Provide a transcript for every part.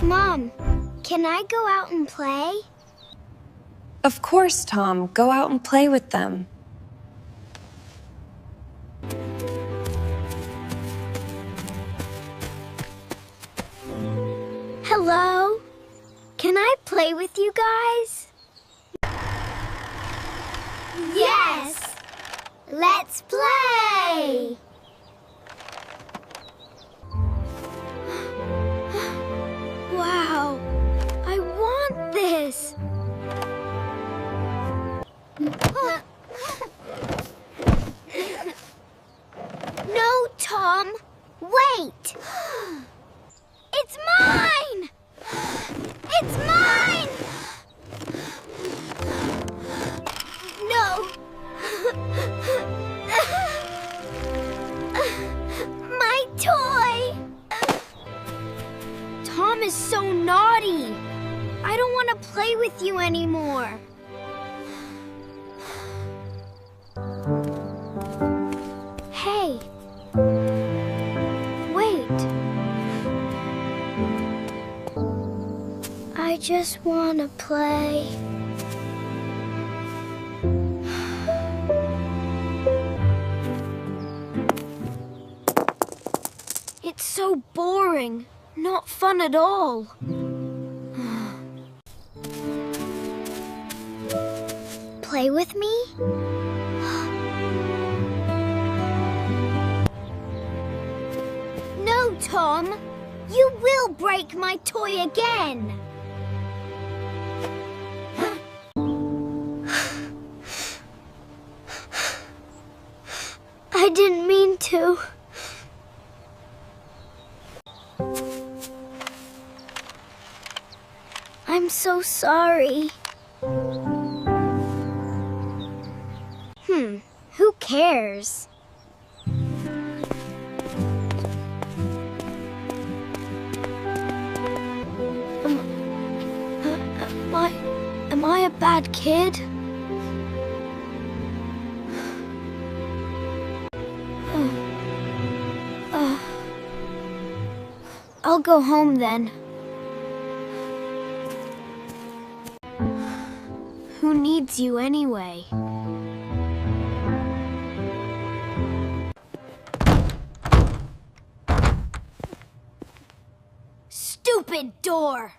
Mom, can I go out and play? Of course, Tom. Go out and play with them. Hello? Can I play with you guys? Yes! Let's play! Wow! I want this! No, Tom! Wait! It's mine! It's mine! No! My toy! Tom is so naughty! I don't want to play with you anymore. Hey. Wait. I just want to play. It's so boring. Not fun at all. Play with me? No, Tom. You will break my toy again. I didn't mean to. I'm so sorry. Who cares? Am I a bad kid? I'll go home then. Who needs you anyway? Stupid door!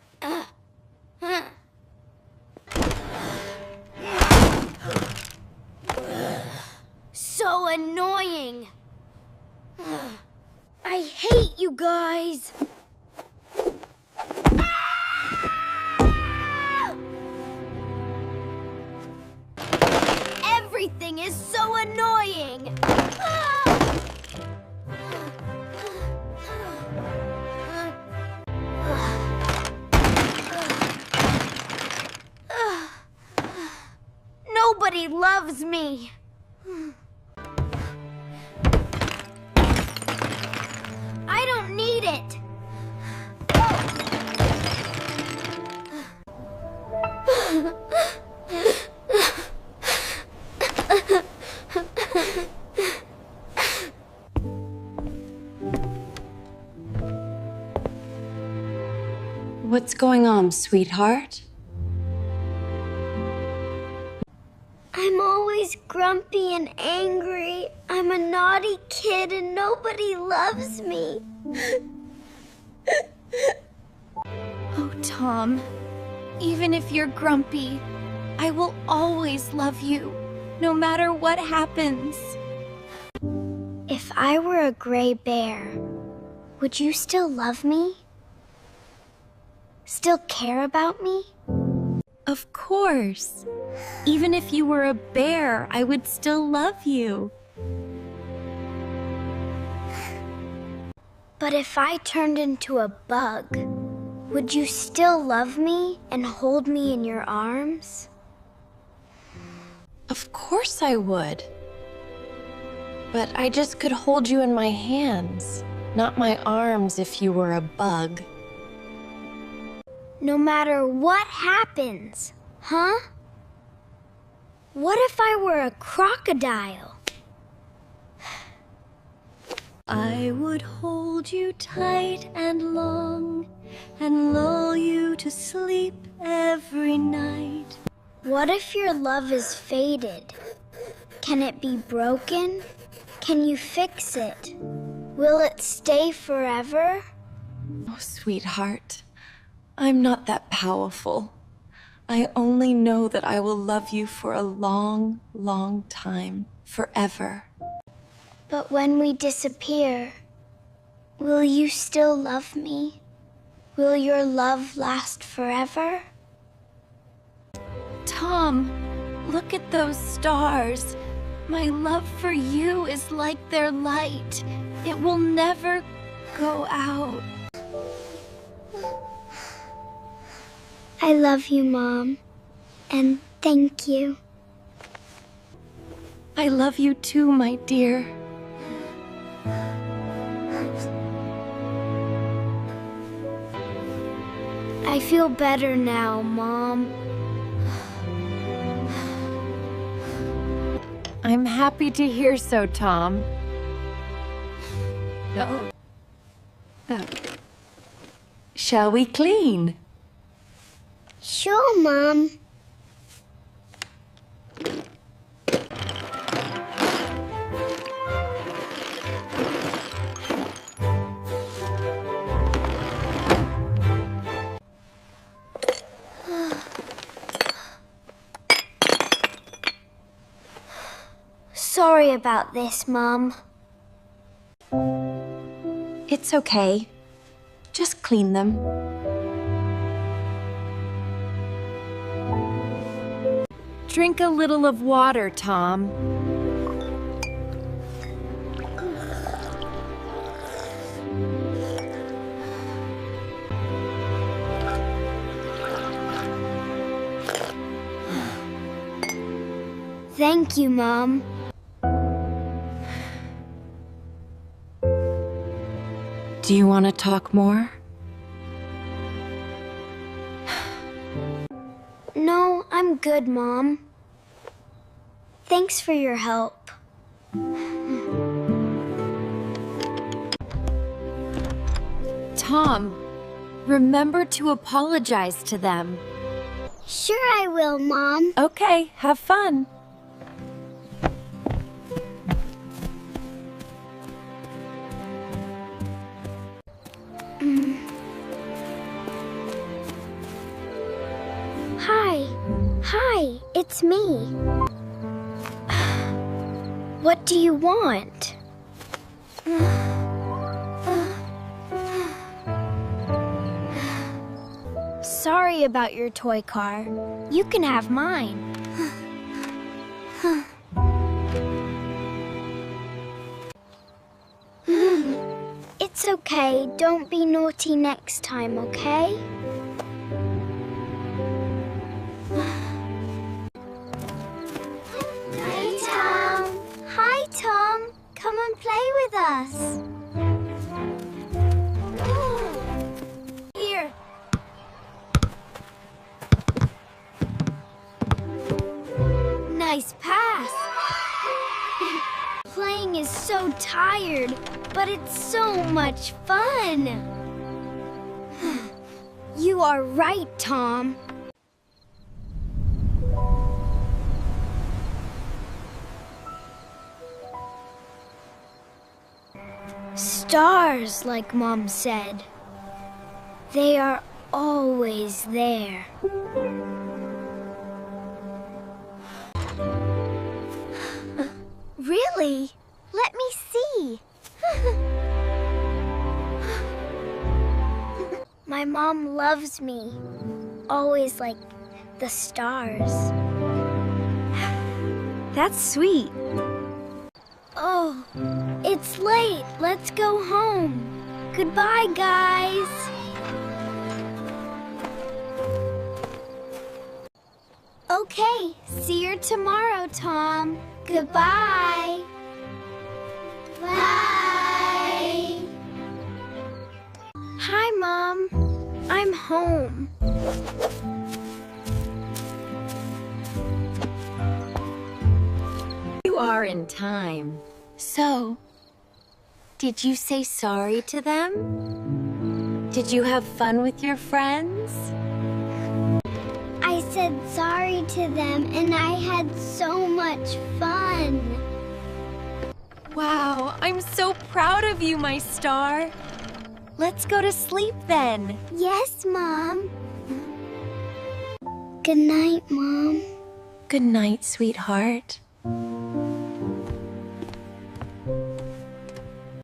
So annoying! I hate you guys! Everything is so annoying! Nobody loves me! I don't need it! What's going on, sweetheart? I'm always grumpy and angry. I'm a naughty kid and nobody loves me. Oh, Tom, even if you're grumpy, I will always love you, no matter what happens. If I were a gray bear, would you still love me? Still care about me? Of course. Even if you were a bear, I would still love you. But if I turned into a bug, would you still love me and hold me in your arms? Of course I would. But I just could hold you in my hands, not my arms if you were a bug. No matter what happens, huh? What if I were a crocodile? I would hold you tight and long and lull you to sleep every night. What if your love is faded? Can it be broken? Can you fix it? Will it stay forever? Oh, sweetheart, I'm not that powerful. I only know that I will love you for a long, long time, forever. But when we disappear, will you still love me? Will your love last forever? Tom, look at those stars. My love for you is like their light. It will never go out. I love you, Mom. And thank you. I love you too, my dear. I feel better now, Mom. I'm happy to hear so, Tom. No. Shall we clean? Sure, Mom. Sorry about this, Mom. It's okay. Just clean them. Drink a little of water, Tom. Thank you, Mom. Do you want to talk more? No, I'm good, Mom. Thanks for your help. Tom, remember to apologize to them. Sure I will, Mom. Okay, have fun. Hi, it's me. What do you want? Sorry about your toy car. You can have mine. It's okay. Don't be naughty next time, okay? Hey, Tom. Hi, Tom. Come and play with us. Here. Nice pass. Playing is so tired, but it's so much fun. You are right, Tom. Stars, like Mom said. They are always there. Really? Let me see. My mom loves me. Always like the stars. That's sweet. Oh, it's late. Let's go home. Goodbye, guys. Okay, see you tomorrow, Tom. Goodbye. Bye. Hi, Mom. I'm home. You are in time. So, Did you say sorry to them? Did you have fun with your friends? I said sorry to them and I had so much fun. Wow, I'm so proud of you, my star. Let's go to sleep then. Yes, Mom. Good night, Mom. Good night, sweetheart.